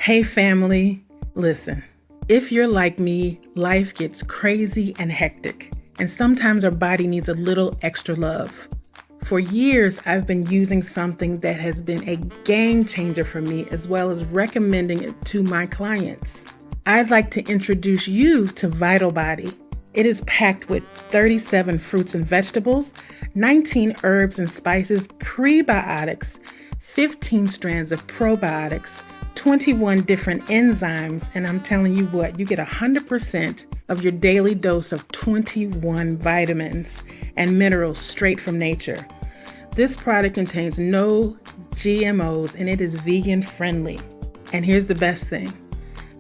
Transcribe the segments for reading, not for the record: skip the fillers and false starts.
Hey family, listen, if you're like me, life gets crazy and hectic, and sometimes our body needs a little extra love. For years, I've been using something that has been a game changer for me, as well as recommending it to my clients. I'd like to introduce you to Vital Body. It is packed with 37 fruits and vegetables, 19 herbs and spices, prebiotics, 15 strands of probiotics, 21 different enzymes, and I'm telling you what, you get 100% of your daily dose of 21 vitamins and minerals straight from nature. This product contains no GMOs and it is vegan friendly. And here's the best thing,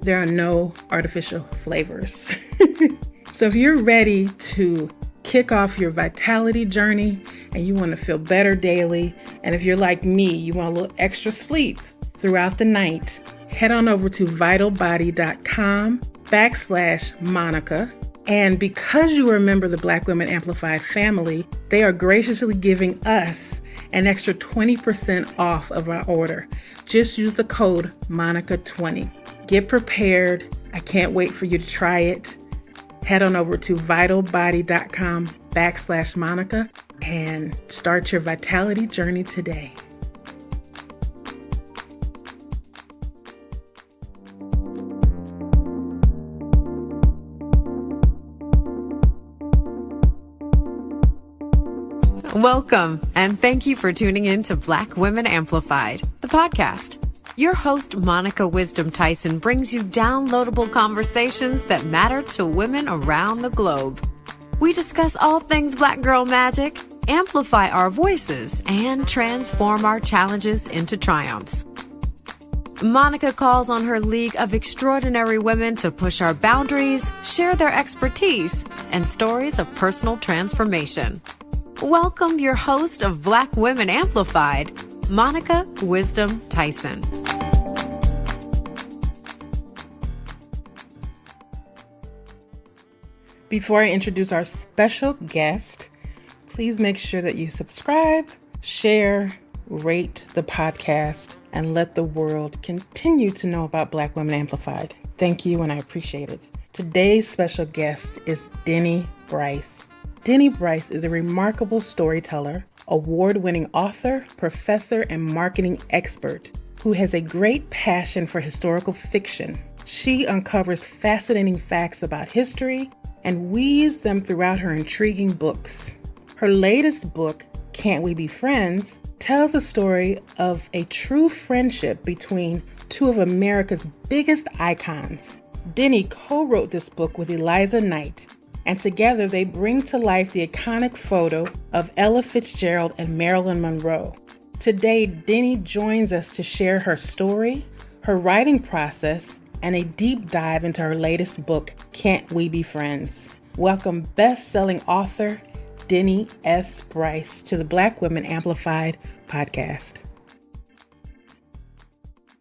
there are no artificial flavors. So if you're ready to kick off your vitality journey and you want to feel better daily, and if you're like me, you want a little extra sleep throughout the night, head on over to vitalbody.com/Monica. And because you are a member of the Black Women Amplified family, they are graciously giving us an extra 20% off of our order. Just use the code MONICA20. Get prepared. I can't wait for you to try it. Head on over to vitalbody.com/Monica and start your vitality journey today. Welcome, and thank you for tuning in to Black Women Amplified, the podcast. Your host, Monica Wisdom Tyson, brings you downloadable conversations that matter to women around the globe. We discuss all things Black girl magic, amplify our voices, and transform our challenges into triumphs. Monica calls on her league of extraordinary women to push our boundaries, share their expertise, and stories of personal transformation. Welcome your host of Black Women Amplified, Monica Wisdom Tyson. Before I introduce our special guest, please make sure that you subscribe, share, rate the podcast, and let the world continue to know about Black Women Amplified. Thank you, and I appreciate it. Today's special guest is Denny Bryce. Denny Bryce is a remarkable storyteller, award-winning author, professor, and marketing expert who has a great passion for historical fiction. She uncovers fascinating facts about history and weaves them throughout her intriguing books. Her latest book, Can't We Be Friends, tells a story of a true friendship between two of America's biggest icons. Denny co-wrote this book with Eliza Knight, and together they bring to life the iconic photo of Ella Fitzgerald and Marilyn Monroe. Today, Denny joins us to share her story, her writing process, and a deep dive into her latest book, Can't We Be Friends? Welcome bestselling author Denny S. Bryce to the Black Women Amplified podcast.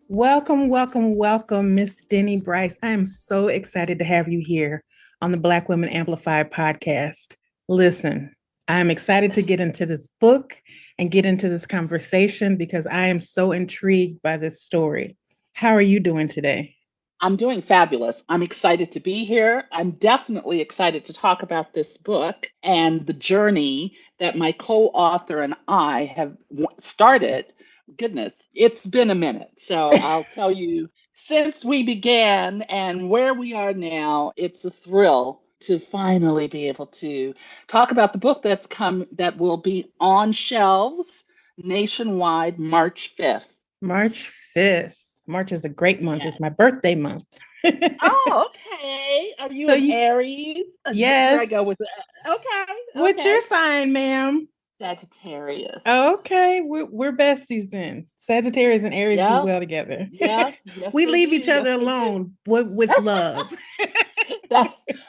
Welcome, welcome, welcome, Miss Denny Bryce. I am so excited to have you here on the Black Women Amplified podcast. Listen, I'm excited to get into this book and get into this conversation because I am so intrigued by this story. How are you doing today? I'm doing fabulous. I'm excited to be here. I'm definitely excited to talk about this book and the journey that my co-author and I have started. Goodness, it's been a minute. So I'll tell you, since we began and where we are now, it's a thrill to finally be able to talk about the book that will be on shelves nationwide March 5th. March 5th. March is a great month. Yes. It's my birthday month. Oh, okay. Are you an Aries? Yes. There I go with it. Okay. What's your sign, ma'am? Sagittarius. Okay, we're besties then. Sagittarius and Aries do well together. Yeah. Yes, we leave each other alone with love.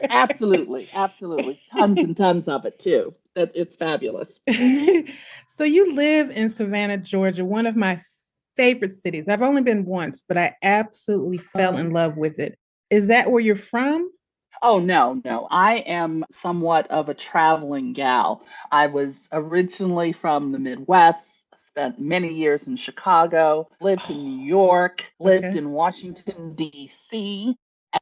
Absolutely. Tons and tons of it too. It's fabulous. So you live in Savannah, Georgia, one of my favorite cities. I've only been once, but I absolutely fell in love with it. Is that where you're from? Oh, no. I am somewhat of a traveling gal. I was originally from the Midwest, spent many years in Chicago, lived in New York, lived Okay. in Washington, D.C.,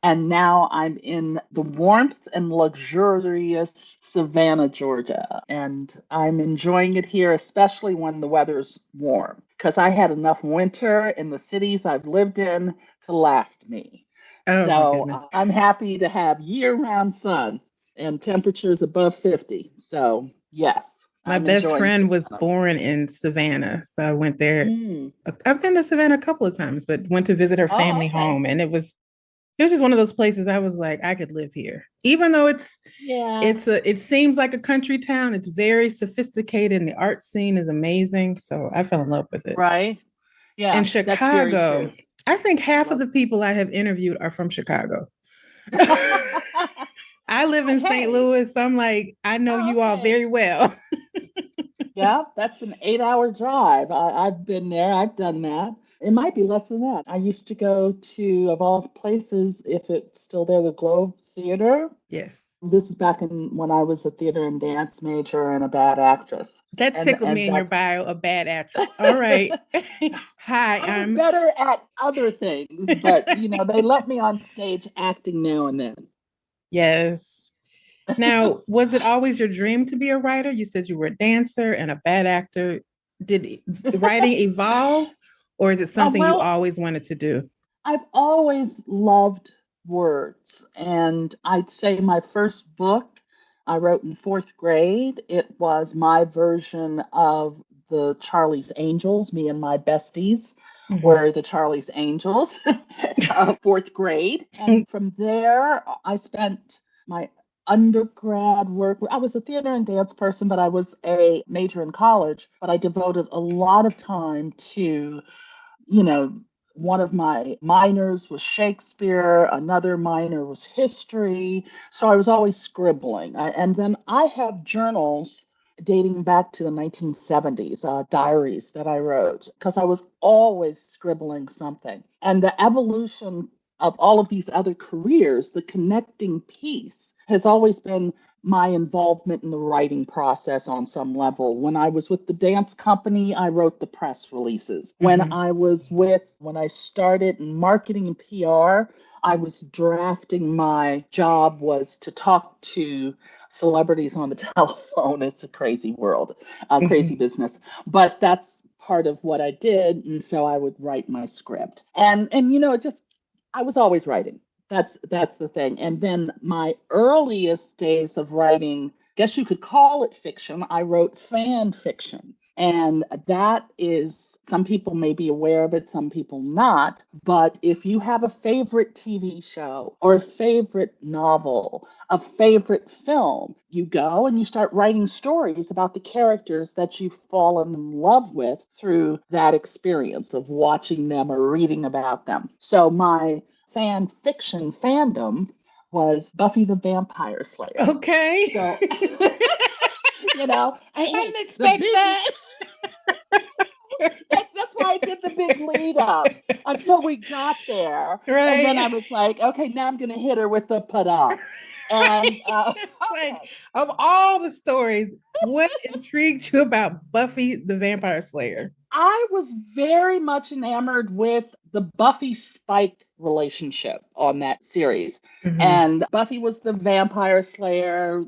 and now I'm in the warmth and luxurious Savannah, Georgia. And I'm enjoying it here, especially when the weather's warm, because I had enough winter in the cities I've lived in to last me. Oh my So goodness. I'm happy to have year-round sun and temperatures above 50. So yes, My I'm best enjoying friend was Savannah. born in Savannah. So I went there. Mm. I've been to Savannah a couple of times, but went to visit her Oh, family okay. home. And it was just one of those places I was like, I could live here. Even though Yeah. it seems like a country town, it's very sophisticated and the art scene is amazing. So I fell in love with it. Right. In Yeah, that's very Chicago, true. I think half of Love. the people I have interviewed are from Chicago. I live in St. Hey. Louis, so I'm like, I know Oh, you all okay. very well. Yeah, that's an 8 hour drive. I've been there. I've done that. It might be less than that. I used to go to, of all places, if it's still there, the Globe Theater. Yes. This is back in when I was a theater and dance major and a bad actress. That tickled me And in your that's bio, a bad actress. All right. Hi, I was I'm better at other things, but they let me on stage acting now and then. yes. Now, was it always your dream to be a writer? You said you were a dancer and a bad actor. Did writing evolve, or is it something you Well, always wanted to do? I've always loved words, and I'd say my first book I wrote in fourth grade. It was my version of the Charlie's Angels. Me and my besties Mhm. were the Charlie's Angels, fourth grade. And from there, I spent my undergrad work. I was a theater and dance person, but I was a major in college. But I devoted a lot of time to you know, one of my minors was Shakespeare, another minor was history. So I was always scribbling. And then I have journals dating back to the 1970s, diaries that I wrote, because I was always scribbling something. And the evolution of all of these other careers, the connecting piece has always been my involvement in the writing process on some level. When I was with the dance company, I wrote the press releases. Mhm. When I started in marketing and PR, I was drafting. My job was to talk to celebrities on the telephone. It's a crazy world, crazy Mhm. business. But that's part of what I did. And so I would write my script. And it just I was always writing. That's the thing. And then my earliest days of writing, guess you could call it fiction. I wrote fan fiction. And that is, some people may be aware of it, some people not. But if you have a favorite TV show or a favorite novel, a favorite film, you go and you start writing stories about the characters that you've fallen in love with through that experience of watching them or reading about them. So my fan fiction fandom was Buffy the Vampire Slayer. Okay. So, I hey, didn't the expect big, that. that's why I did the big lead up until we got there. And then I Right. was like, okay, now I'm going to hit her with the pada. Right. And Like, okay, of all the stories, what intrigued you about Buffy the Vampire Slayer? I was very much enamored with the Buffy Spike relationship on that series. Mhm. And Buffy was the vampire slayer,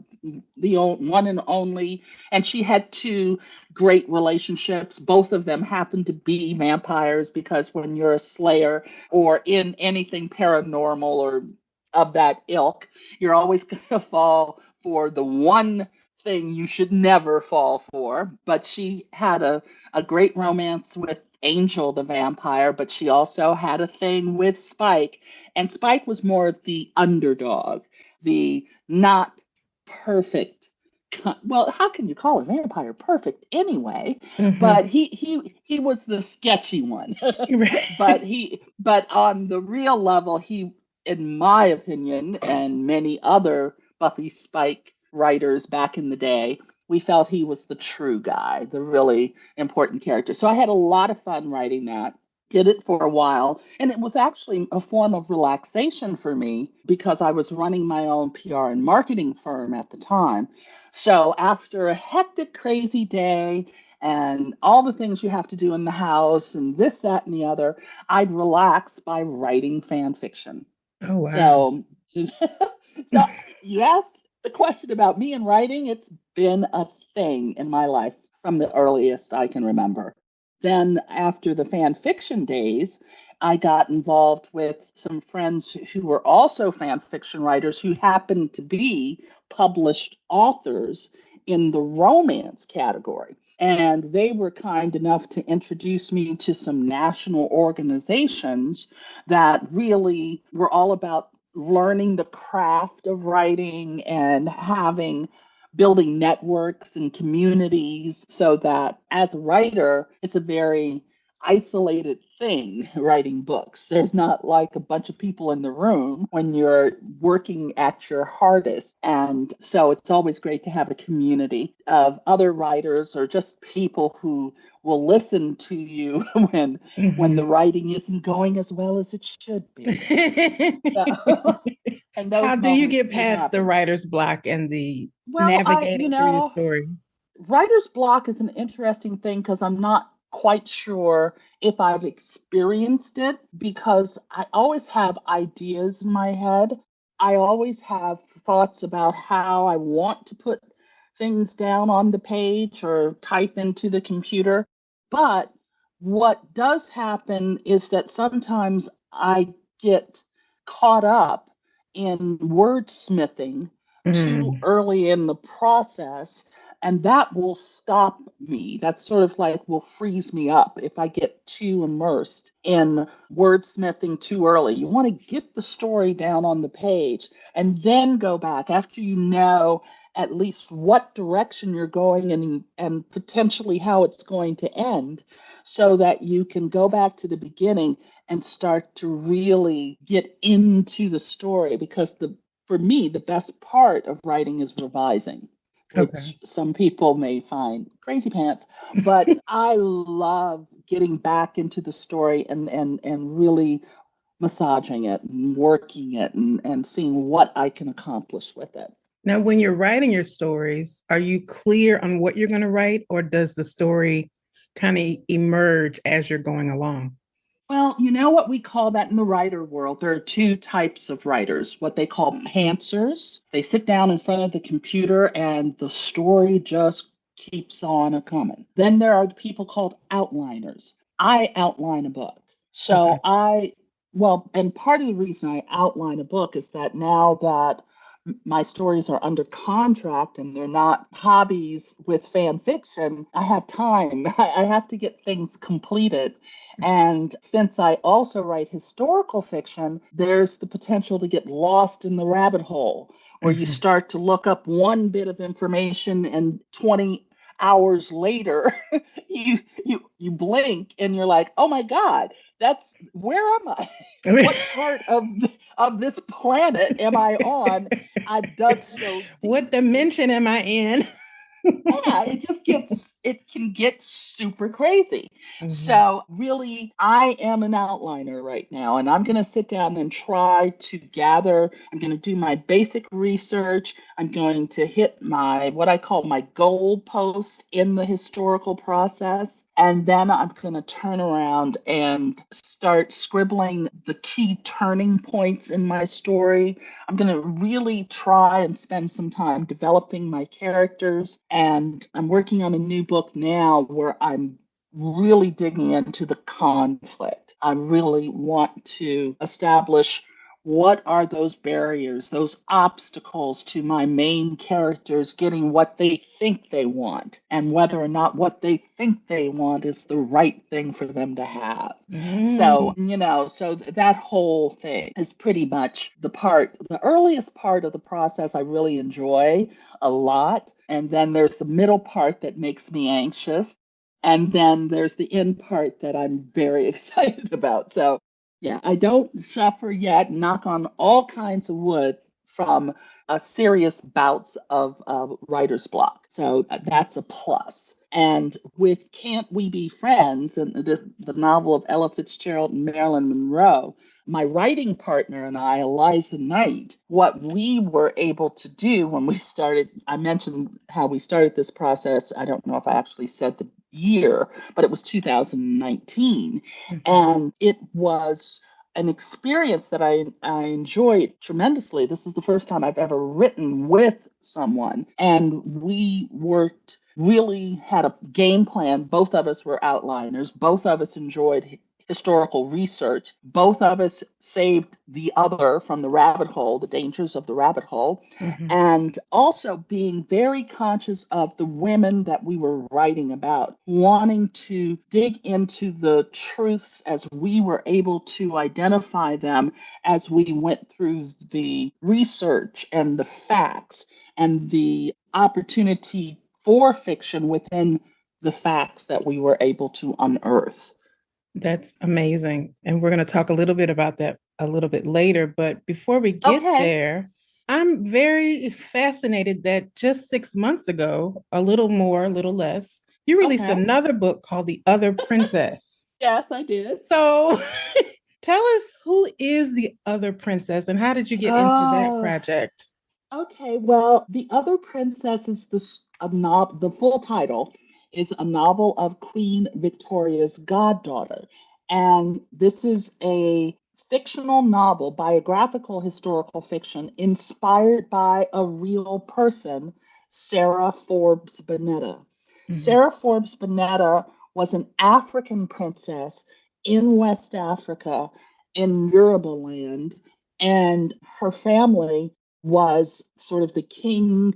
the one and only. And she had two great relationships. Both of them happened to be vampires because when you're a slayer or in anything paranormal or of that ilk, you're always going to fall for the one thing you should never fall for. But she had a great romance with Angel the vampire, but she also had a thing with Spike. And Spike was more the underdog, the not perfect. Well, how can you call a vampire perfect anyway? But Mhm. he was the sketchy one. Right. But on the real level, he, in my opinion, and many other Buffy Spike writers back in the day, we felt he was the true guy, the really important character. So I had a lot of fun writing that. Did it for a while. And it was actually a form of relaxation for me because I was running my own PR and marketing firm at the time. So after a hectic, crazy day and all the things you have to do in the house and this, that, and the other, I'd relax by writing fan fiction. Oh, wow. So, so you asked the question about me and writing. It's been a thing in my life from the earliest I can remember. Then, after the fan fiction days, I got involved with some friends who were also fan fiction writers who happened to be published authors in the romance category. And they were kind enough to introduce me to some national organizations that really were all about learning the craft of writing and building networks and communities, so that as a writer, it's a very isolated thing writing books. There's not like a bunch of people in the room when you're working at your hardest. And so it's always great to have a community of other writers or just people who will listen to you when the writing isn't going as well as it should be. So, and those How do you moments get do past the happen. writer's block and the Well, navigating through your story? writer's block is an interesting thing because I'm not quite sure if I've experienced it, because I always have ideas in my head. I always have thoughts about how I want to put things down on the page or type into the computer. But what does happen is that sometimes I get caught up in wordsmithing too Mm. early in the process, and that will stop me. That sort of like will freeze me up if I get too immersed in wordsmithing too early. You want to get the story down on the page and then go back after you know at least what direction you're going and potentially how it's going to end, so that you can go back to the beginning and start to really get into the story. Because for me, the best part of writing is revising, Okay. which some people may find crazy pants, but I love getting back into the story and really massaging it and working it and seeing what I can accomplish with it. Now, when you're writing your stories, are you clear on what you're going to write, or does the story kind of emerge as you're going along? Well, you know what we call that in the writer world? There are two types of writers, what they call pantsers. They sit down in front of the computer and the story just keeps on a coming. Then there are the people called outliners. I outline a book. Okay. And part of the reason I outline a book is that now that my stories are under contract and they're not hobbies with fan fiction, I have time. I have to get things completed. And since I also write historical fiction, there's the potential to get lost in the rabbit hole where you Mhm. start to look up one bit of information and 20 hours later you blink and you're like, oh my God, that's where am I? What part of this planet am I on? I dug so What deep. dimension am I in? Yeah, it can get super crazy. Mhm. So really, I am an outliner right now, and I'm going to sit down and try to gather. I'm going to do my basic research. I'm going to hit my what I call my goal post in the historical process. And then I'm going to turn around and start scribbling the key turning points in my story. I'm going to really try and spend some time developing my characters. And I'm working on a new book now where I'm really digging into the conflict. I really want to establish what are those barriers, those obstacles to my main characters getting what they think they want, and whether or not what they think they want is the right thing for them to have. So, Mm. so that whole thing is pretty much the earliest part of the process I really enjoy a lot. And then there's the middle part that makes me anxious. And then there's the end part that I'm very excited about. So, yeah, I don't suffer yet, knock on all kinds of wood, from serious bouts of writer's block. So that's a plus. And with Can't We Be Friends, and the novel of Ella Fitzgerald and Marilyn Monroe, my writing partner and I, Eliza Knight, what we were able to do when we started, I mentioned how we started this process. I don't know if I actually said year, but it was 2019. Mhm. And it was an experience that I enjoyed tremendously. This is the first time I've ever written with someone. And we worked, really had a game plan. Both of us were outliners. Both of us enjoyed historical research. Both of us saved the other from the rabbit hole, the dangers of the rabbit hole, Mhm. and also being very conscious of the women that we were writing about, wanting to dig into the truths as we were able to identify them as we went through the research and the facts and the opportunity for fiction within the facts that we were able to unearth. That's amazing. And we're going to talk a little bit about that a little bit later. But before we get Okay. there, I'm very fascinated that just 6 months ago, a little more, a little less, you released Okay. another book called The Other Princess. Yes, I did. So tell us, who is The Other Princess and how did you get into that Oh, project? okay. Well, The Other Princess is the full title is a novel of Queen Victoria's goddaughter. And this is a fictional novel, biographical historical fiction inspired by a real person, Sarah Forbes Bonetta. Mhm. Sarah Forbes Bonetta was an African princess in West Africa in Yoruba land, and her family was sort of the king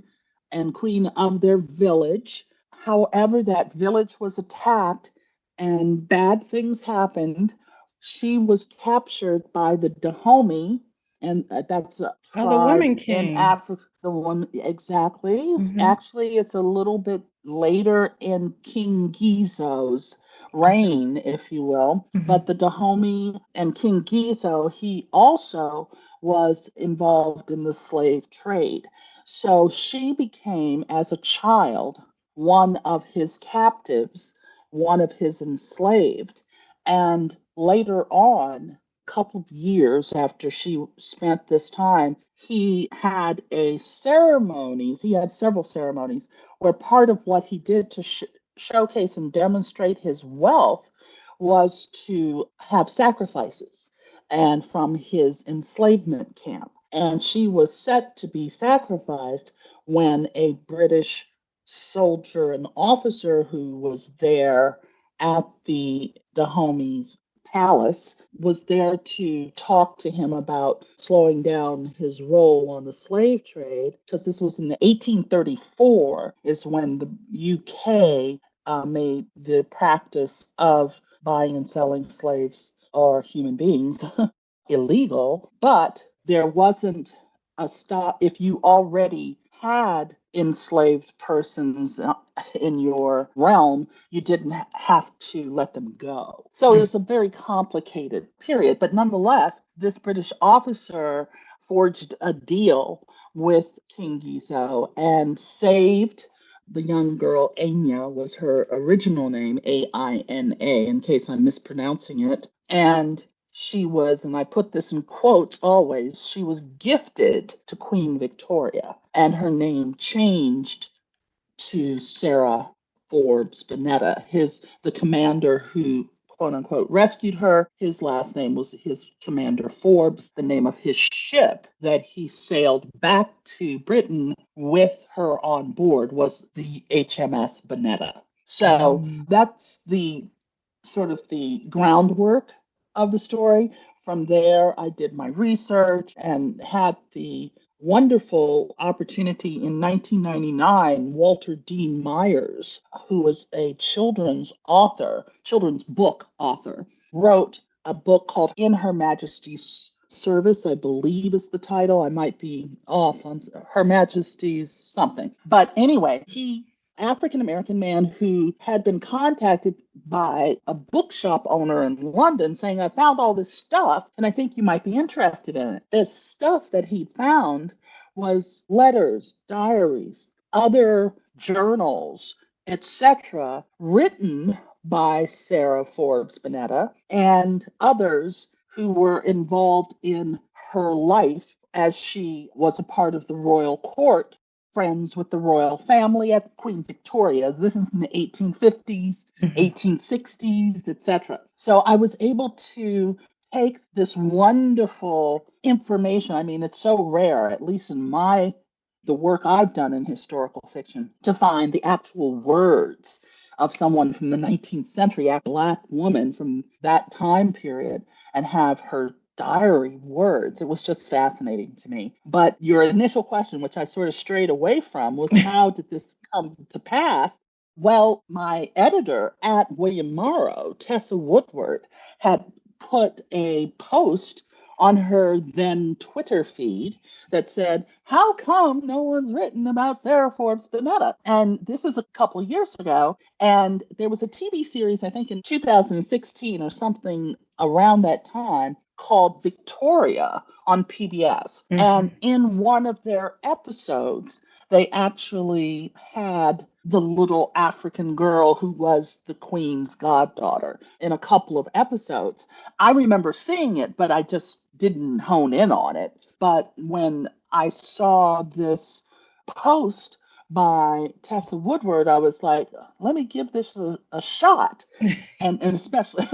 and queen of their village. However, that village was attacked and bad things happened. She was captured by the Dahomey, and that's a Oh, the tribe Woman in King. Africa. The one exactly. Mhm. Actually, it's a little bit later in King Gizo's Okay. reign, if you will. But Mhm. the Dahomey and King Gizo, he also was involved in the slave trade. So she became, as a child, one of his captives, one of his enslaved. And later on, a couple of years after she spent this time, he had several ceremonies where part of what he did to showcase and demonstrate his wealth was to have sacrifices and from his enslavement camp. And she was set to be sacrificed when a British soldier, an officer who was there at the Dahomey's palace, was there to talk to him about slowing down his role on the slave trade, because this was in 1834 is when the UK made the practice of buying and selling slaves or human beings illegal, but there wasn't a stop if you already had enslaved persons in your realm, you didn't have to let them go. So it Mhm. was a very complicated period, but nonetheless, this British officer forged a deal with King Gizo and saved the young girl. Anya was her original name, Aina, in case I'm mispronouncing it. And she was, and I put this in quotes always, she was gifted to Queen Victoria, and her name changed to Sarah Forbes Bonetta. The commander who quote unquote rescued her, his last name was his Commander Forbes. The name of his ship that he sailed back to Britain with her on board was the HMS Bonetta. So Um, that's the sort of the groundwork of the story. From there, I did my research and had the wonderful opportunity in 1999. Walter Dean Myers, who was a children's book author, wrote a book called In Her Majesty's Service, I believe is the title. I might be off on Her Majesty's something. But anyway, African American man who had been contacted by a bookshop owner in London saying, I found all this stuff and I think you might be interested in it. This stuff that he found was letters, diaries, other journals, etc., written by Sarah Forbes Bonetta and others who were involved in her life as she was a part of the royal court friends with the royal family at Queen Victoria. This is in the 1850s, Mhm. 1860s, etc. So I was able to take this wonderful information. I mean, it's so rare, at least in the work I've done in historical fiction, to find the actual words of someone from the 19th century, a Black woman from that time period, and have her diary words. It was just fascinating to me. But your initial question, which I sort of strayed away from, was how did this come to pass? Well, my editor at William Morrow, Tessa Woodward, had put a post on her then Twitter feed that said, "How come no one's written about Sarah Forbes Bonetta?" And this is a couple of years ago. And there was a TV series, I think in 2016 or something around that time, called Victoria on PBS. And Mhm. in one of their episodes, they actually had the little African girl who was the queen's goddaughter in a couple of episodes. I remember seeing it, but I just didn't hone in on it. But when I saw this post by Tessa Woodward, I was like, let me give this a shot. And especially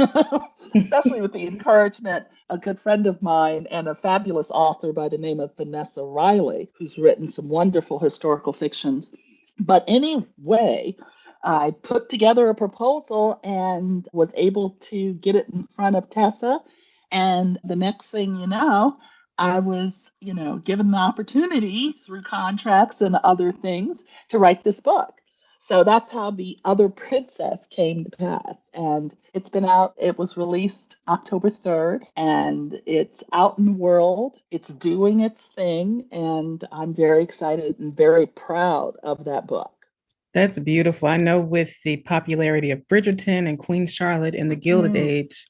especially with the encouragement, a good friend of mine and a fabulous author by the name of Vanessa Riley, who's written some wonderful historical fictions. But anyway, I put together a proposal and was able to get it in front of Tessa. And the next thing you know, I was, given the opportunity through contracts and other things to write this book. So that's how The Other Princess came to pass. And it's been out, it was released October 3rd, and it's out in the world. It's doing its thing. And I'm very excited and very proud of that book. That's beautiful. I know with the popularity of Bridgerton and Queen Charlotte and the Gilded Mm. Age,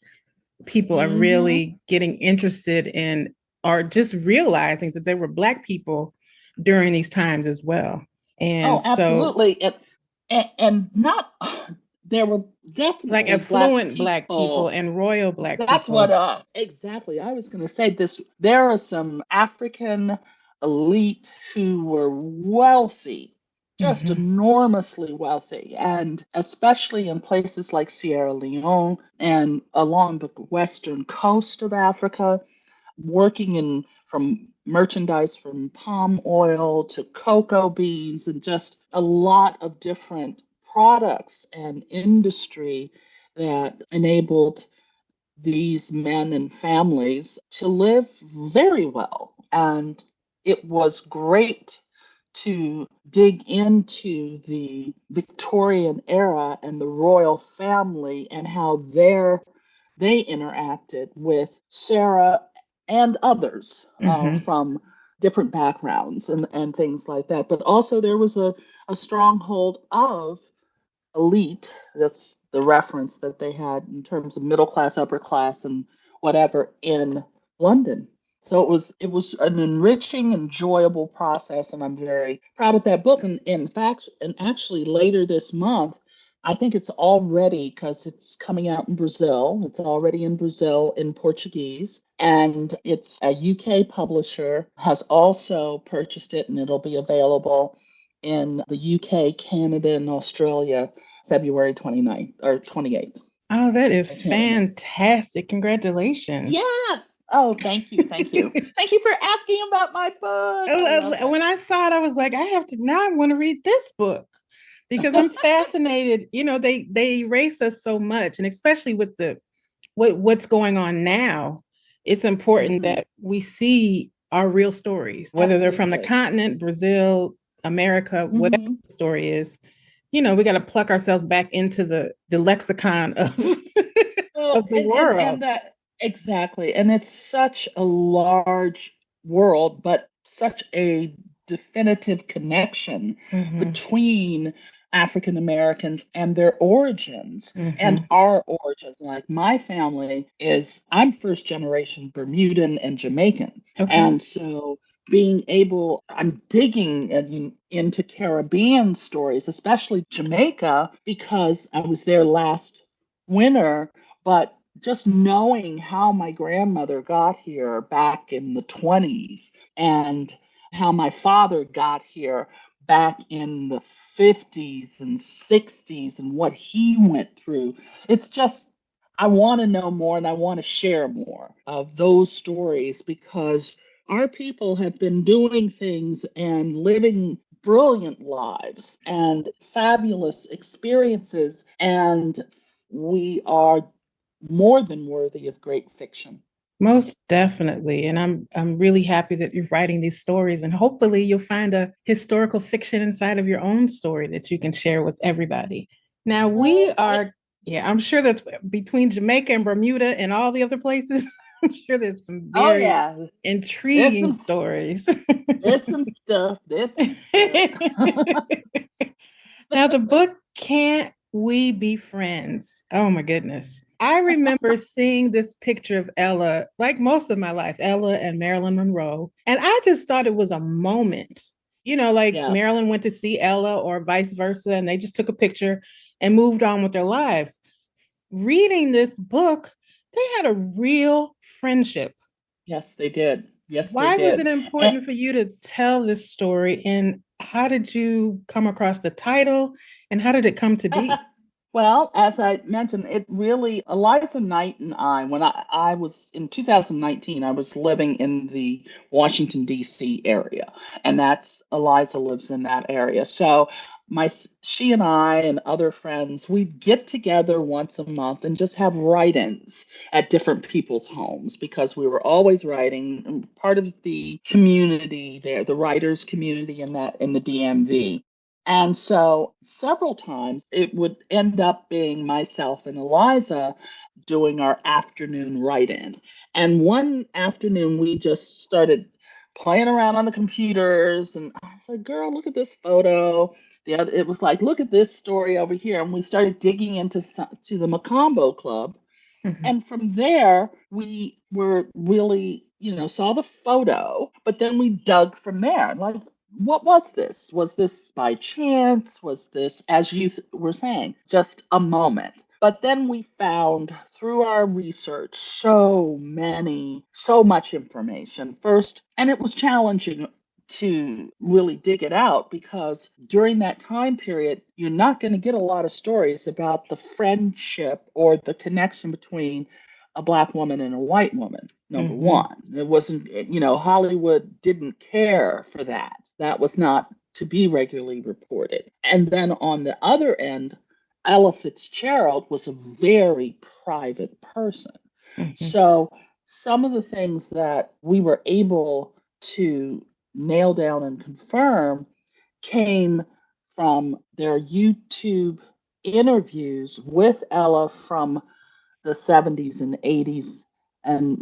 people are Hmm. really getting interested in or just realizing that there were Black people during these times as well. Oh, And so, absolutely. And not, there were like definitely Black affluent Black people people. and royal Black That's what, people. exactly. I was going to say this. There are some African elite who were wealthy, just Mhm. enormously wealthy, and especially in places like Sierra Leone and along the western coast of Africa, working in from merchandise from palm oil to cocoa beans and just a lot of different products and industry that enabled these men and families to live very well. And it was great to dig into the Victorian era and the royal family and how they interacted with Sarah and others Mhm. from different backgrounds and things like that. But also, there was a stronghold of elite. That's the reference that they had in terms of middle class, upper class, and whatever in London. So it was an enriching, enjoyable process, and I'm very proud of that book. And in fact, and actually later this month, I think it's already because it's coming out in Brazil. It's already in Brazil in Portuguese, and it's a UK publisher has also purchased it, and it'll be available in the UK, Canada, and Australia February 29th or 28th. Oh, that is I can't remember. fantastic. Congratulations. Yeah. Oh, thank you. Thank you. Thank you for asking about my book. I love it. When I saw it, I was like, I have to now I want to read this book because I'm fascinated. They erase us so much, and especially with the what's going on now, it's important Hmm. that we see our real stories, whether they're from the Absolutely. continent, Brazil, America, whatever Hmm. the story is. We got to pluck ourselves back into the lexicon of Well, of the and world. that exactly. And it's such a large world, but such a definitive connection Hmm. between African Americans and their origins and Hmm. our origins. Like my family I'm first generation Bermudan and Jamaican. Okay. And so I'm digging into Caribbean stories, especially Jamaica, because I was there last winter, but just knowing how my grandmother got here back in the 20s and how my father got here back in the 50s and 60s and what he went through. It's just, I want to know more and I want to share more of those stories because our people have been doing things and living brilliant lives and fabulous experiences, and we are more than worthy of great fiction. Most definitely. And I'm really happy that you're writing these stories, and hopefully you'll find a historical fiction inside of your own story that you can share with everybody. Now we are, yeah, I'm sure that between Jamaica and Bermuda and all the other places, I'm sure there's some Oh very yeah, there's intriguing some stories. there's some stuff. There's some stuff. Now the book Can't We Be Friends? Oh my goodness. I remember seeing this picture of Ella, like most of my life, Ella and Marilyn Monroe. And I just thought it was a moment. You know, like Yeah. Marilyn went to see Ella or vice versa, and they just took a picture and moved on with their lives. Reading this book, they had a real friendship. Yes, they did. Yes, they Why was it did. And important for you to tell this story? And how did you come across the title? And how did it come to be? well, as I mentioned, it really, Eliza Knight and I, when I was in 2019, I was living in the Washington, D.C. area, and that's Eliza lives in that area. So she and I and other friends, we'd get together once a month and just have write-ins at different people's homes because we were always writing, part of the community there, the writers community in the DMV. And so several times it would end up being myself and Eliza doing our afternoon write-in. And one afternoon we just started playing around on the computers, and I said, "Girl, look at this photo." The other, it was like, "Look at this story over here," and we started digging into to the Macombo Club. Mhm. And from there, we were really, saw the photo, but then we dug from there. Like, what was this? Was this by chance? Was this, as you were saying, just a moment? But then we found through our research so much information first, and it was challenging to really dig it out because during that time period, you're not going to get a lot of stories about the friendship or the connection between a Black woman and a white woman. Number one, it wasn't, Hollywood didn't care for that. That was not to be regularly reported. And then on the other end, Ella Fitzgerald was a very private person. So some of the things that we were able to nail down and confirm came from their YouTube interviews with Ella from the 70s and 80s, and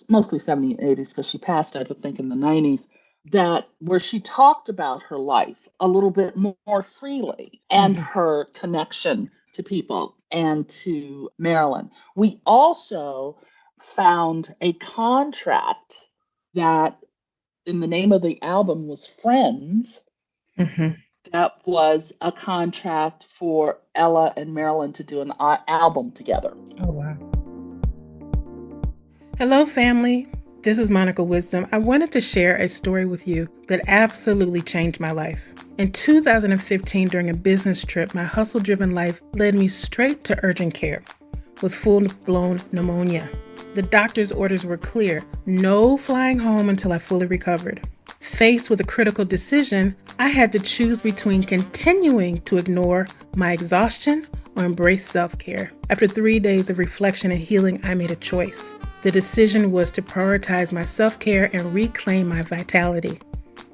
mostly 70s and 80s because she passed, I think, in the 90s, that where she talked about her life a little bit more freely and her connection to people and to Marilyn. We also found a contract that in the name of the album was Friends. That was a contract for Ella and Marilyn to do an album together. Oh, wow. Hello, family. This is Monica Wisdom. I wanted to share a story with you that absolutely changed my life. In 2015, during a business trip, my hustle-driven life led me straight to urgent care with full-blown pneumonia. The doctor's orders were clear: no flying home until I fully recovered. Faced with a critical decision, I had to choose between continuing to ignore my exhaustion or embrace self-care. After 3 days of reflection and healing, I made a choice. The decision was to prioritize my self-care and reclaim my vitality.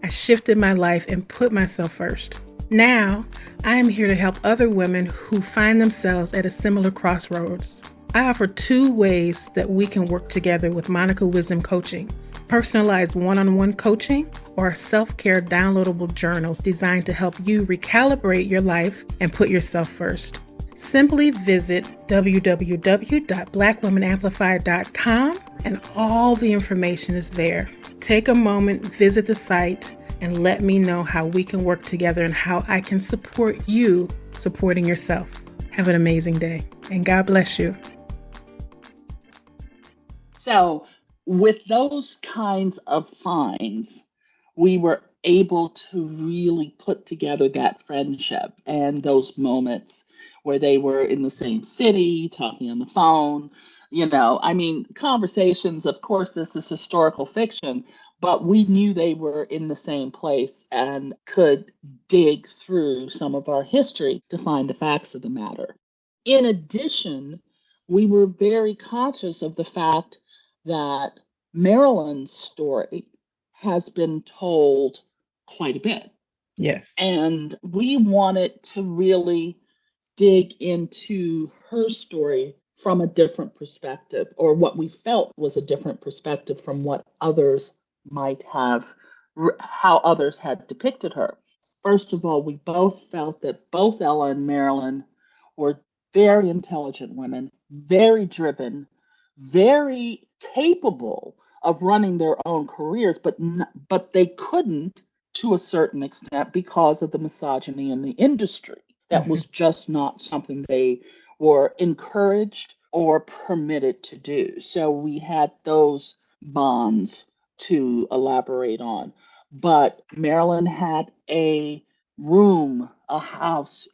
I shifted my life and put myself first. Now, I am here to help other women who find themselves at a similar crossroads. I offer 2 ways that we can work together with Monica Wisdom Coaching: personalized one-on-one coaching or self-care downloadable journals designed to help you recalibrate your life and put yourself first. Simply visit www.blackwomanamplified.com and all the information is there. Take a moment, visit the site, and let me know how we can work together and how I can support you supporting yourself. Have an amazing day, and God bless you. So with those kinds of finds, we were able to really put together that friendship and those moments where they were in the same city, talking on the phone. I mean, conversations, of course, this is historical fiction, but we knew they were in the same place and could dig through some of our history to find the facts of the matter. In addition, we were very conscious of the fact that Marilyn's story has been told quite a bit. Yes. And we wanted to really dig into her story from a different perspective, or what we felt was a different perspective from what others might have, how others had depicted her. First of all, we both felt that both Ella and Marilyn were very intelligent women, very driven, very capable of running their own careers, but they couldn't to a certain extent because of the misogyny in the industry. That was just not something they were encouraged or permitted to do. So we had those bonds to elaborate on. But Marilyn had a room, a house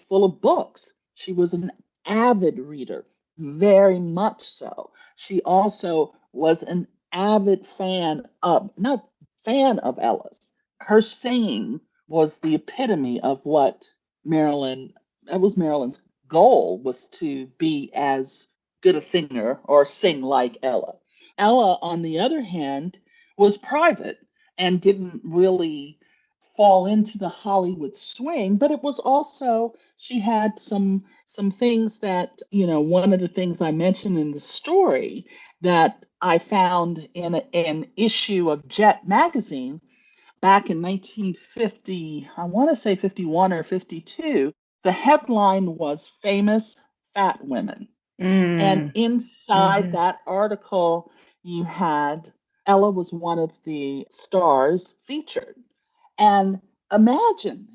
full of books. She was an avid reader, very much so. She also was an avid not fan of Ella's. Her singing was the epitome of what that was Marilyn's goal, was to be as good a singer or sing like Ella. Ella, on the other hand, was private and didn't really fall into the Hollywood swing, but it was also, she had some things that, one of the things I mentioned in the story that I found in an issue of Jet magazine back in 1950, I want to say 51 or 52, the headline was Famous Fat Women. And inside that article, you had Ella was one of the stars featured. And imagine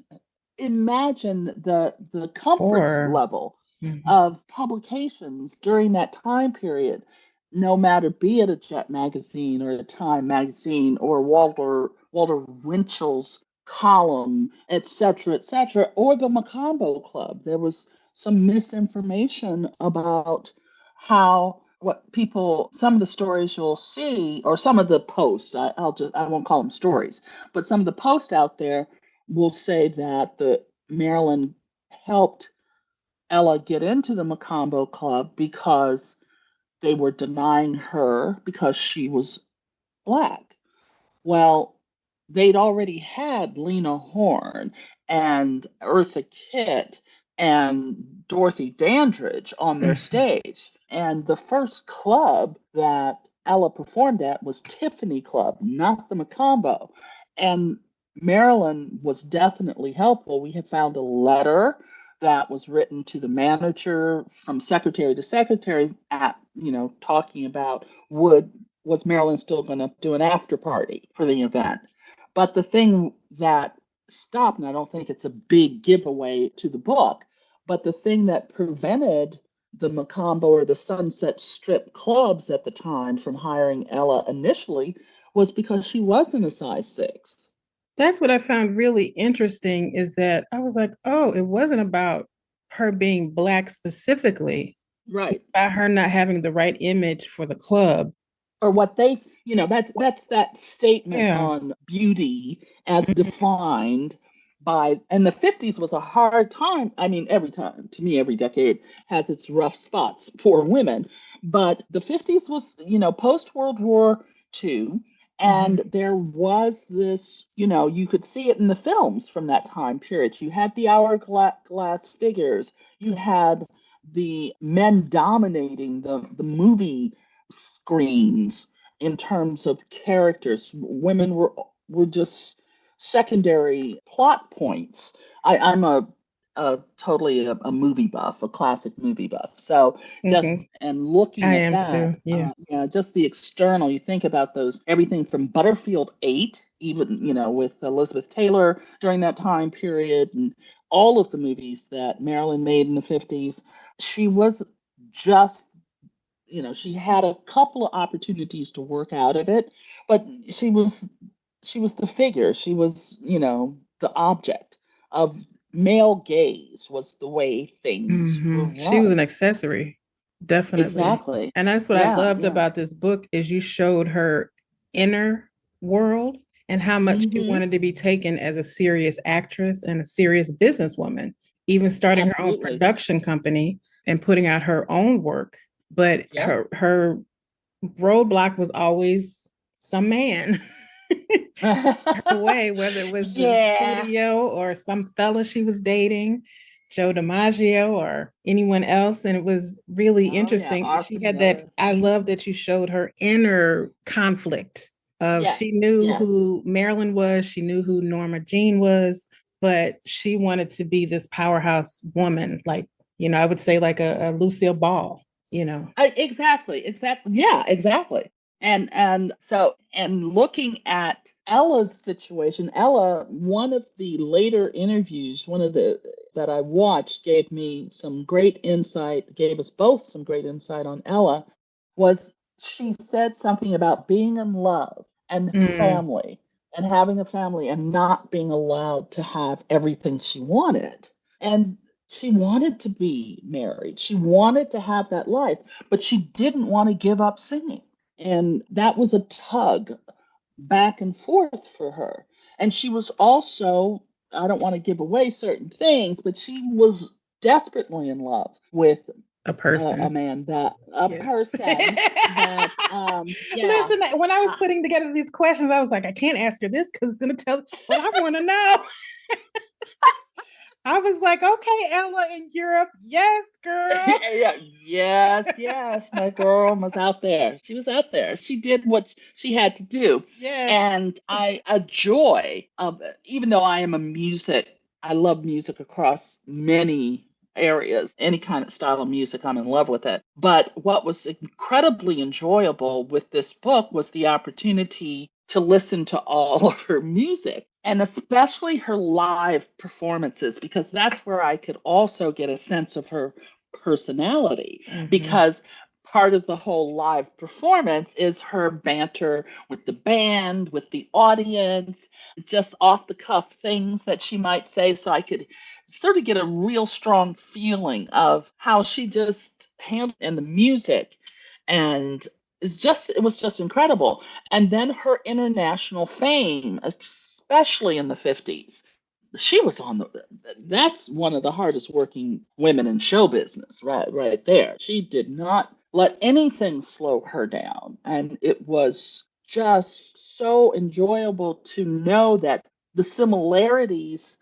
the comfort level of publications during that time period, no matter, be it a Jet magazine or a Time magazine or Walter Winchell's column, etc., or the Macombo Club. There was some misinformation about some of the stories you'll see, or some of the posts, I won't call them stories, but some of the posts out there will say that the Marilyn helped Ella get into the Macombo Club because they were denying her because she was Black. Well, they'd already had Lena Horne and Eartha Kitt and Dorothy Dandridge on their stage. And the first club that Ella performed at was Tiffany Club, not the Macombo. And Marilyn was definitely helpful. We had found a letter that was written to the manager from secretary to secretary talking about was Marilyn still going to do an after party for the event. But the thing that stopped, and I don't think it's a big giveaway to the book, but the thing that prevented the Macombo or the Sunset Strip clubs at the time from hiring Ella initially was because she wasn't a size 6. That's what I found really interesting, is that I was like, oh, it wasn't about her being Black specifically. Right. About her not having the right image for the club. Or what they, that's that statement on beauty as defined by, and the 50s was a hard time. I mean, every time, to me, every decade has its rough spots for women. But the 50s was, post World War II. And there was this, you could see it in the films from that time period. You had the hourglass figures. You had the men dominating the movie screens in terms of characters. Women were just secondary plot points. I'm totally a movie buff, a classic movie buff. So and looking at that, just the external, you think about those, everything from Butterfield 8, even, with Elizabeth Taylor during that time period, and all of the movies that Marilyn made in the 50s. She was just, she had a couple of opportunities to work out of it, but she was she was the figure. She was, the object of male gaze was the way things were She was run. an accessory, definitely. Exactly. And that's what I Yeah, loved yeah. about this book is you showed her inner world and how much she Hmm. wanted to be taken as a serious actress and a serious businesswoman, even starting her own Absolutely. production company and putting out her own work. But Yep. her roadblock was always some man. Her way, whether it was the Yeah. studio or some fella she was dating, Joe DiMaggio or anyone else. And it was really Oh yeah, interesting. She Arthur had that, Miller. I love that you showed her inner conflict of Yes, she knew yes. who Marilyn was, she knew who Norma Jean was, but she wanted to be this powerhouse woman, like, I would say like a Lucille Ball, you know. Exactly, exactly. Yeah, exactly. And looking at Ella's situation, Ella, one of the later interviews, one of the that I watched gave me some great insight, gave us both some great insight on Ella, was she said something about being in love and Mm, family and having a family and not being allowed to have everything she wanted. And she wanted to be married. She wanted to have that life, but she didn't want to give up singing. And that was a tug back and forth for her. And she was also, I don't want to give away certain things, but she was desperately in love with a a person. man that, a Yeah. person that, yeah. Listen, when I was Uh, putting together these questions, I was like, I can't ask her this because it's going to tell what I want to know. I was like, okay, Ella in Europe. Yes, girl. yeah, yes, yes, my girl was out there. She was out there. She did what she had to do. Yes. And a joy of it, even though I love music across many areas, any kind of style of music, I'm in love with it. But what was incredibly enjoyable with this book was the opportunity to listen to all of her music and especially her live performances, because that's where I could also get a sense of her personality. Mm-hmm. Because part of the whole live performance is her banter with the band, with the audience, just off the cuff things that she might say. So I could sort of get a real strong feeling of how she just handled and the music. And it was just incredible. And then her international fame, especially in the 50s. She was on that's one of the hardest working women in show business, right there. She did not let anything slow her down. And it was just so enjoyable to know that the similarities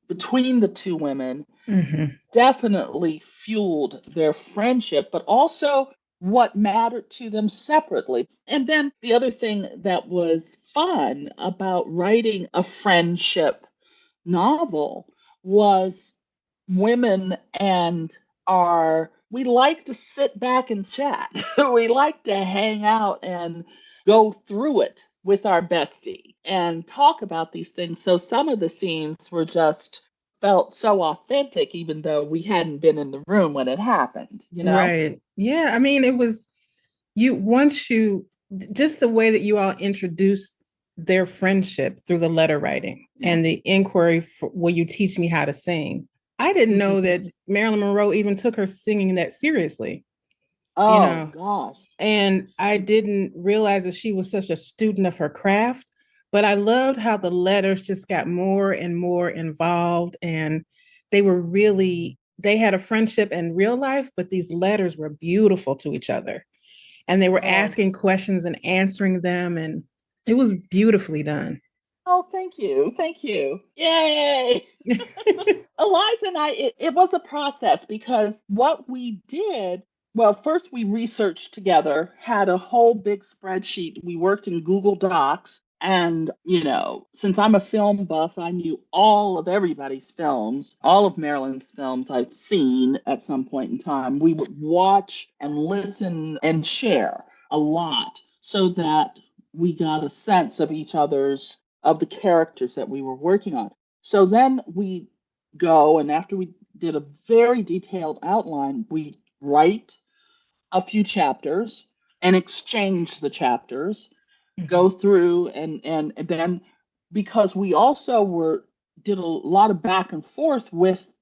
between the two women Mm-hmm. definitely fueled their friendship, but also what mattered to them separately. And then the other thing that was fun about writing a friendship novel was women and we like to sit back and chat. We like to hang out and go through it with our bestie and talk about these things. So some of the scenes were just felt so authentic, even though we hadn't been in the room when it happened, you know? Right. Yeah. I mean, it was once you, just the way that you all introduced their friendship through the letter writing Yeah. and the inquiry for, will you teach me how to sing? I didn't know that Marilyn Monroe even took her singing that seriously, you Oh know, gosh. and I didn't realize that she was such a student of her craft. But I loved how the letters just got more and more involved, and they had a friendship in real life, but these letters were beautiful to each other. And they were Oh, asking questions and answering them, and it was beautifully done. oh, thank you. Thank you. Yay. Eliza and it was a process because what we did, well, first we researched together, had a whole big spreadsheet. We worked in Google Docs. And, since I'm a film buff, I knew all of everybody's films, all of Marilyn's films I'd seen at some point in time. We would watch and listen and share a lot so that we got a sense of of the characters that we were working on. So then we go, and after we did a very detailed outline, we write a few chapters and exchange the chapters. go through and then because we also did a lot of back and forth with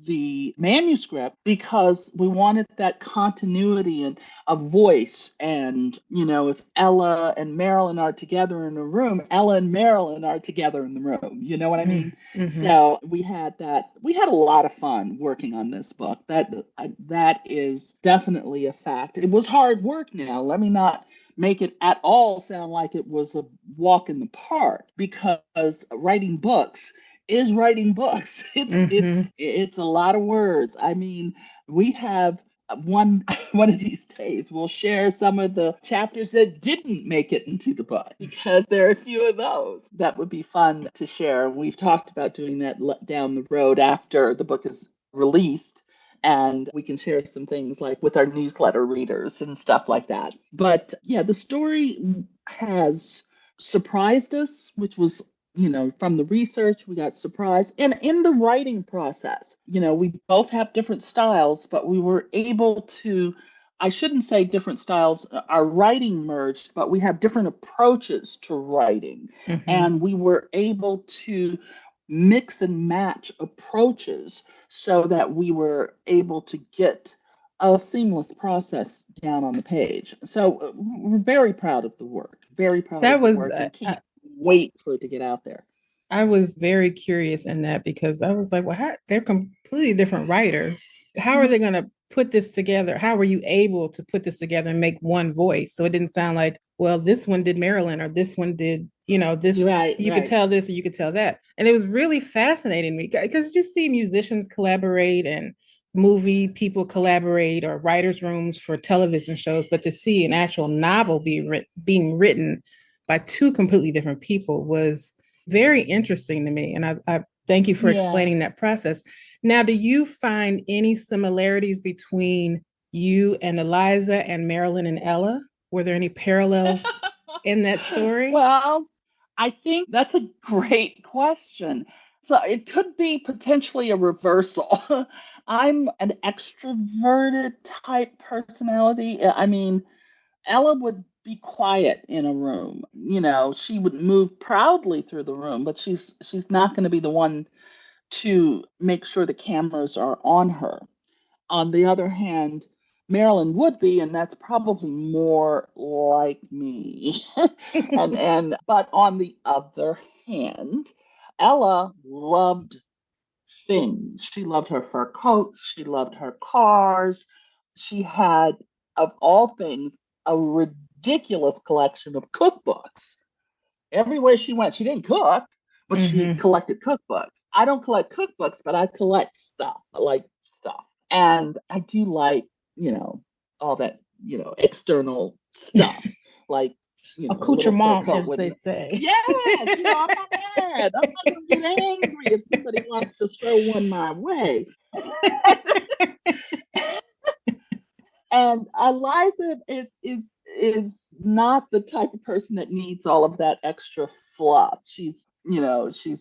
the manuscript because we wanted that continuity and a voice. And if Ella and Marilyn are together in a room, Ella and Marilyn are together in the room, you know what I mean? So we had a lot of fun working on this book. That is definitely a fact. It was hard work. Now let me not make it at all sound like it was a walk in the park, because writing books is writing books. It's a lot of words. I mean, we have one of these days we'll share some of the chapters that didn't make it into the book, because there are a few of those that would be fun to share. We've talked about doing that down the road after the book is released, and we can share some things like with our newsletter readers and stuff like that. But yeah, the story has surprised us, which was, from the research, we got surprised. And in the writing process, we both have different styles, but we were able to, I shouldn't say different styles, our writing merged, but we have different approaches to writing. And we were able to mix and match approaches so that we were able to get a seamless process down on the page. So we're very proud of the work, very proud That of the was, work, and can't wait for it to get out there. I was very curious in that because I was like, well, they're completely different writers. How are they going to put this together? How were you able to put this together and make one voice? So it didn't sound like, well, this one did Marilyn or this one did, this. Right, you could tell this or you could tell that. And it was really fascinating me because you see musicians collaborate and movie people collaborate or writers' rooms for television shows, but to see an actual novel being written by two completely different people was very interesting to me. And I thank you for explaining that process. Now, do you find any similarities between you and Eliza and Marilyn and Ella? Were there any parallels in that story? Well, I think that's a great question. So it could be potentially a reversal. I'm an extroverted type personality. I mean, Ella would be quiet in a room. She would move proudly through the room, but she's not going to be the one to make sure the cameras are on her. On the other hand, Marilyn would be, and that's probably more like me. But on the other hand, Ella loved things. She loved her fur coats, she loved her cars. She had, of all things, a ridiculous collection of cookbooks. Everywhere she went, she didn't cook, but she collected cookbooks. I don't collect cookbooks, but I collect stuff. I like stuff. And I do like, all that, external stuff, like, accoutrement, as they say. Yes, I'm not mad. I'm not going to get angry if somebody wants to throw one my way. And Eliza is not the type of person that needs all of that extra fluff. She's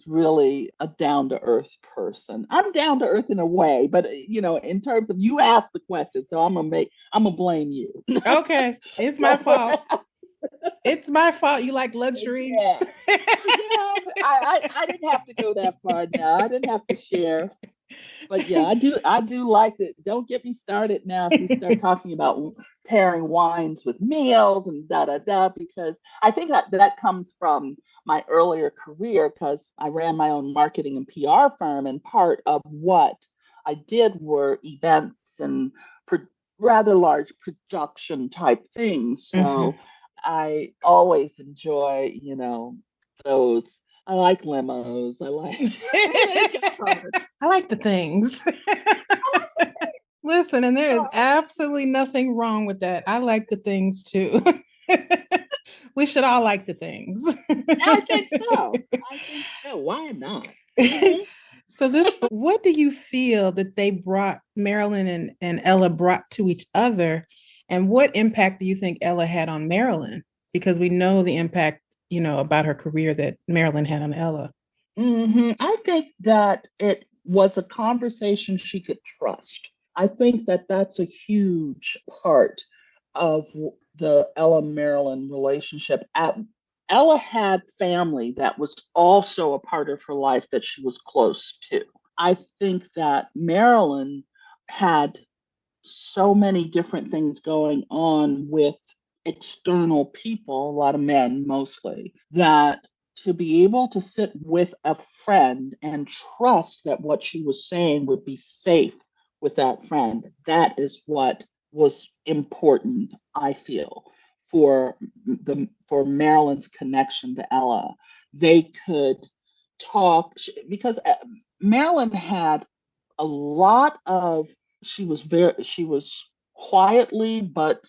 really a down to earth person. I'm down to earth in a way, but in terms of, you asked the question, so I'm gonna blame you. Okay, it's my fault. It's my fault. You like luxury. Yeah. I didn't have to go that far now. I didn't have to share. But yeah, I do like it. Don't get me started now if we start talking about pairing wines with meals and da da da, because I think that comes from my earlier career, because I ran my own marketing and PR firm, and part of what I did were events and rather large production type things. So I always enjoy, those. I like limos. I like the things. Listen, and there is absolutely nothing wrong with that. I like the things too. We should all like the things. I think so. Why not? So what do you feel that they brought, Marilyn and Ella brought to each other? And what impact do you think Ella had on Marilyn? Because we know the impact, about her career that Marilyn had on Ella. I think that it was a conversation she could trust. I think that that's a huge part of the Ella Marilyn relationship Ella had family that was also a part of her life that she was close to. I think that Marilyn had so many different things going on with external people, a lot of men mostly, that to be able to sit with a friend and trust that what she was saying would be safe with that friend, that is what was important, I feel, for Marilyn's connection to Ella. They could talk because Marilyn had a lot of she was quietly but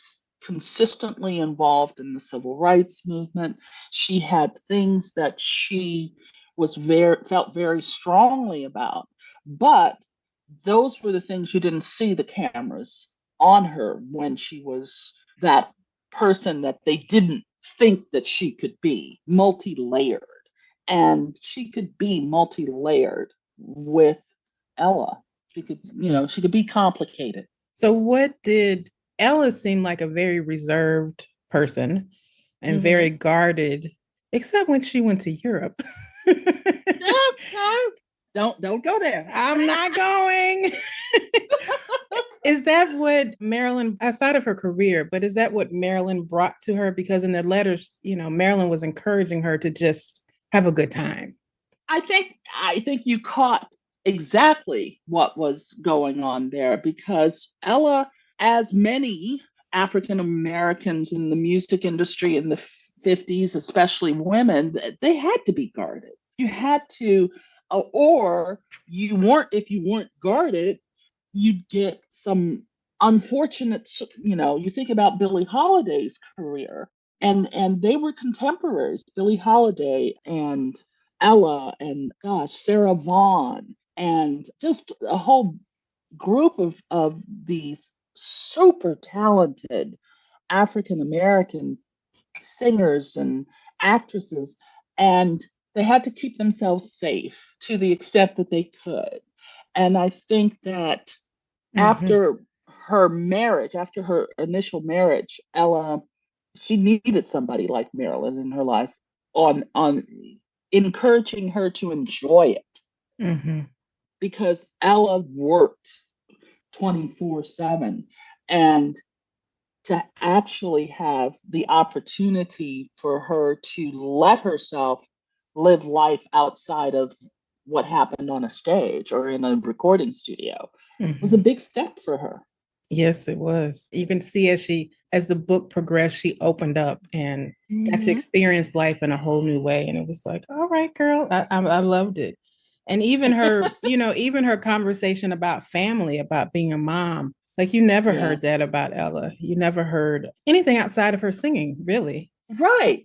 consistently involved in the civil rights movement. She had things that she was very felt very strongly about, but those were the things you didn't see the cameras on her when she was that person that they didn't think that she could be, multi-layered. And she could be multi-layered with Ella. She could be complicated. So, what did Ella seem like a very reserved person and very guarded, except when she went to Europe? Don't go there. I'm not going. Is that what Marilyn, outside of her career, but is that what Marilyn brought to her? Because in their letters, Marilyn was encouraging her to just have a good time. I think you caught exactly what was going on there, because Ella, as many African Americans in the music industry in the 50s, especially women, they had to be guarded. You had to, or you weren't, if you weren't guarded, you'd get some unfortunate, you think about Billie Holiday's career, and they were contemporaries, Billie Holiday and Ella and gosh, Sarah Vaughan, and just a whole group of these super talented African American singers and actresses. And they had to keep themselves safe to the extent that they could. And I think that after her marriage, after her initial marriage, Ella, she needed somebody like Marilyn in her life on encouraging her to enjoy it, because Ella worked 24/7, and to actually have the opportunity for her to let herself live life outside of what happened on a stage or in a recording studio was a big step for her. Yes, it was. You can see as the book progressed, she opened up and got to experience life in a whole new way. And it was like, all right, girl, I loved it. And even her, even her conversation about family, about being a mom, like you never heard that about Ella. You never heard anything outside of her singing, really. Right.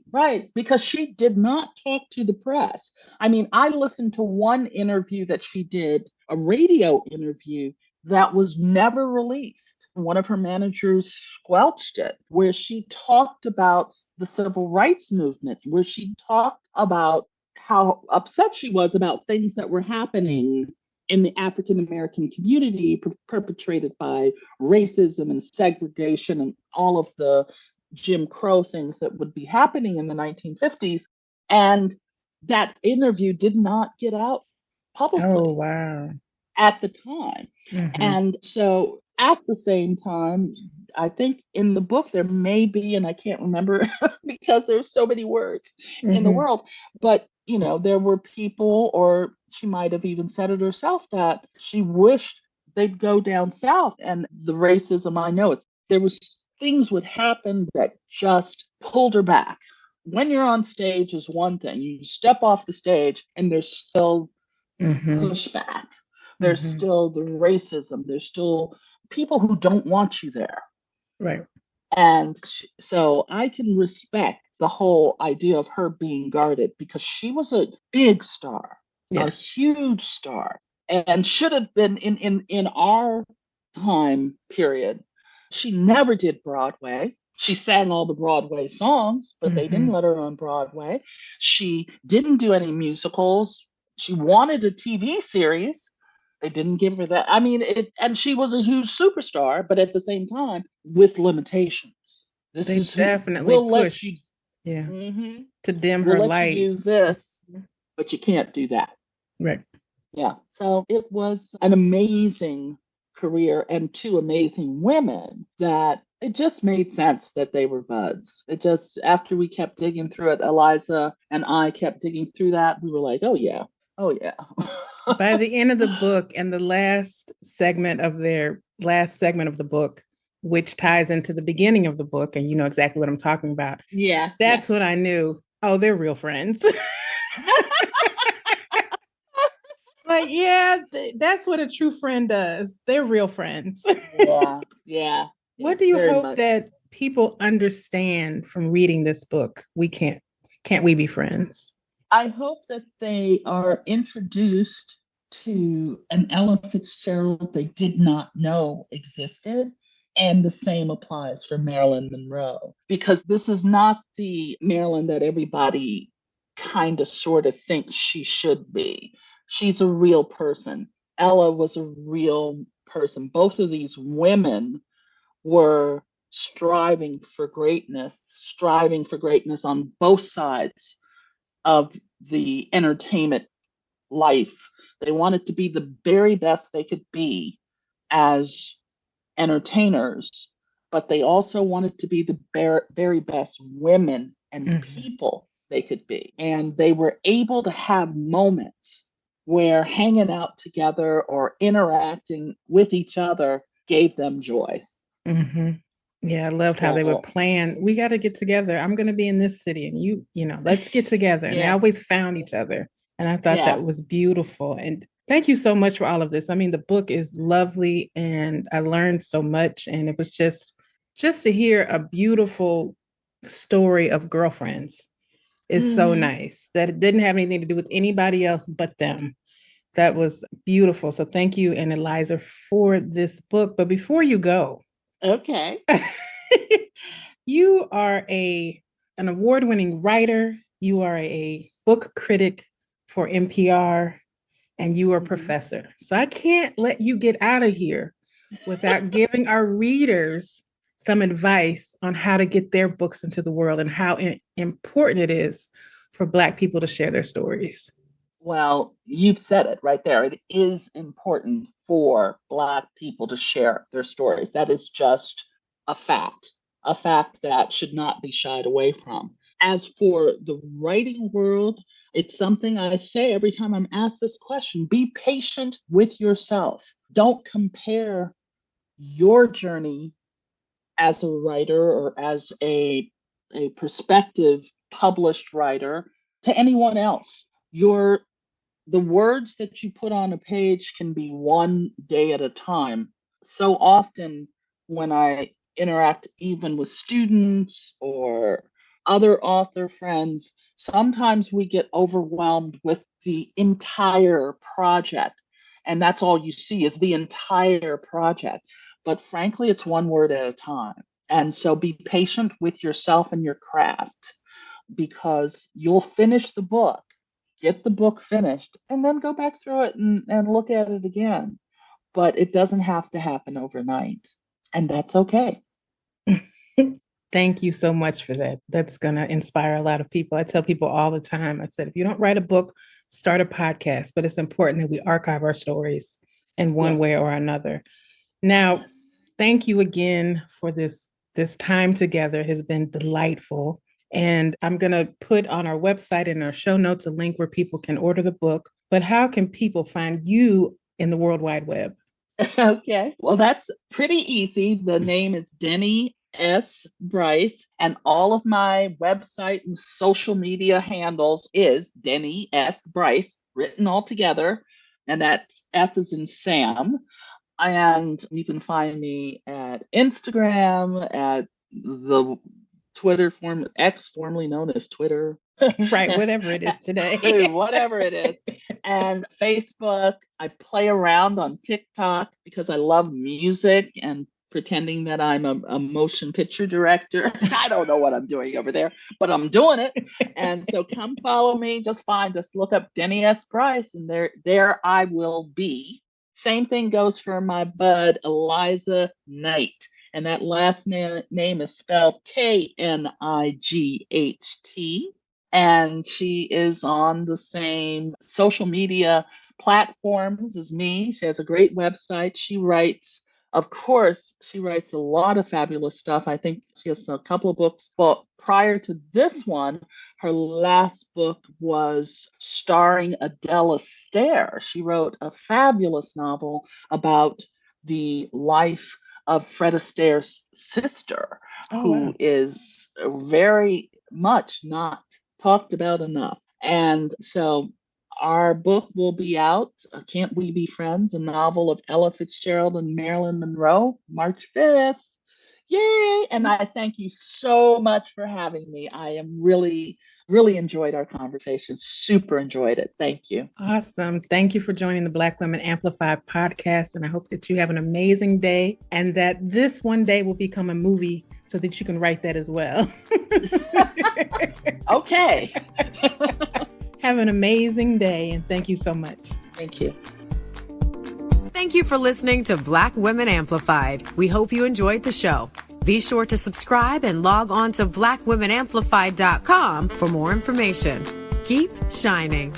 Because she did not talk to the press. I mean, I listened to one interview that she did, a radio interview that was never released. One of her managers squelched it, where she talked about the civil rights movement, where she talked about how upset she was about things that were happening in the African American community perpetrated by racism and segregation and all of the Jim Crow things that would be happening in the 1950s. And that interview did not get out publicly. Oh, wow. At the time. And so at the same time, I think in the book there may be, and I can't remember because there's so many words in the world, but there were people, or she might have even said it herself, that she wished they'd go down south. And the racism, I know there was things would happen that just pulled her back. When you're on stage is one thing. You step off the stage and there's still pushback. There's still the racism. There's still people who don't want you there. Right. And so I can respect the whole idea of her being guarded, because she was a big star, a huge star, and should have been in our time period. She never did Broadway. She sang all the Broadway songs, but they didn't let her on Broadway. She didn't do any musicals. She wanted a TV series. They didn't give her that. I mean, and she was a huge superstar, but at the same time, with limitations. They definitely pushed. Yeah. Mm-hmm. To dim We'll her let you light. do this, but you can't do that. Right. Yeah. So it was an amazing career and two amazing women that it just made sense that they were buds. It just, after we kept digging through it, Eliza and I kept digging through that, we were like, oh, yeah. Oh, yeah. By the end of the book and the last segment of the book, which ties into the beginning of the book, and you know exactly what I'm talking about. Yeah. That's when I knew, oh, they're real friends. Like, yeah, that's what a true friend does. They're real friends. Yeah. Yeah. What Yeah. do you Very hope much. that people understand from reading this book? Can't we be friends? I hope that they are introduced to an Ella Fitzgerald they did not know existed. And the same applies for Marilyn Monroe, because this is not the Marilyn that everybody kind of sort of thinks she should be. She's a real person. Ella was a real person. Both of these women were striving for greatness on both sides of the entertainment life. They wanted to be the very best they could be as entertainers, but they also wanted to be the very best women and people they could be. And they were able to have moments where hanging out together or interacting with each other gave them joy. Mm-hmm. Yeah, I loved how they would So, plan. We got to get together. I'm going to be in this city, and let's get together. And they yeah, always found each other. And I thought yeah. that was beautiful. And thank you so much for all of this. I mean, the book is lovely, and I learned so much. And it was just to hear a beautiful story of girlfriends is so Mm-hmm. nice that it didn't have anything to do with anybody else but them. That was beautiful. So thank you and Eliza for this book. But before you go, Okay. you are an award-winning writer. You are a book critic for NPR, and you are a professor. So I can't let you get out of here without giving our readers some advice on how to get their books into the world and how important it is for Black people to share their stories. Well, you've said it right there. It is important for Black people to share their stories. That is just a fact that should not be shied away from. As for the writing world, it's something I say every time I'm asked this question: be patient with yourself. Don't compare your journey as a writer or as a prospective published writer to anyone else. The words that you put on a page can be one day at a time. So often, when I interact even with students or other author friends, sometimes we get overwhelmed with the entire project. And that's all you see is the entire project. But frankly, it's one word at a time. And so be patient with yourself and your craft, because you'll finish the book, get the book finished, and then go back through it and look at it again. But it doesn't have to happen overnight. And that's okay. Thank you so much for that. That's going to inspire a lot of people. I tell people all the time, I said, if you don't write a book, start a podcast, but it's important that we archive our stories in one way Yes. or another. Now, Yes. thank you again for this time together. It has been delightful. And I'm going to put on our website and our show notes a link where people can order the book. But how can people find you in the World Wide Web? Okay. Well, that's pretty easy. The name is Denny S. Bryce, and all of my website and social media handles is Denny S. Bryce, written all together. And that S is in Sam. And you can find me at Instagram, at the Twitter form X, formerly known as Twitter, Right, whatever it is today. whatever it is, and Facebook. I play around on TikTok because I love music and pretending that I'm a motion picture director. I don't know what I'm doing over there, but I'm doing it. And so come follow me. Just look up Denny S. Price, and there I will be. Same thing goes for my bud, Eliza Knight. And that last name is spelled Knight. And she is on the same social media platforms as me. She has a great website. She writes, of course, she writes a lot of fabulous stuff. I think she has a couple of books. But prior to this one, her last book was starring Adela Stair. She wrote a fabulous novel about the life of Fred Astaire's sister, who is very much not talked about enough. And so our book will be out, Can't We Be Friends, a novel of Ella Fitzgerald and Marilyn Monroe, March 5th. Yay! And I thank you so much for having me. I am really enjoyed our conversation. Super enjoyed it. Thank you. Awesome. Thank you for joining the Black Women Amplified podcast. And I hope that you have an amazing day and that this one day will become a movie so that you can write that as well. Okay. Have an amazing day. And thank you so much. Thank you. Thank you for listening to Black Women Amplified. We hope you enjoyed the show. Be sure to subscribe and log on to blackwomenamplified.com for more information. Keep shining.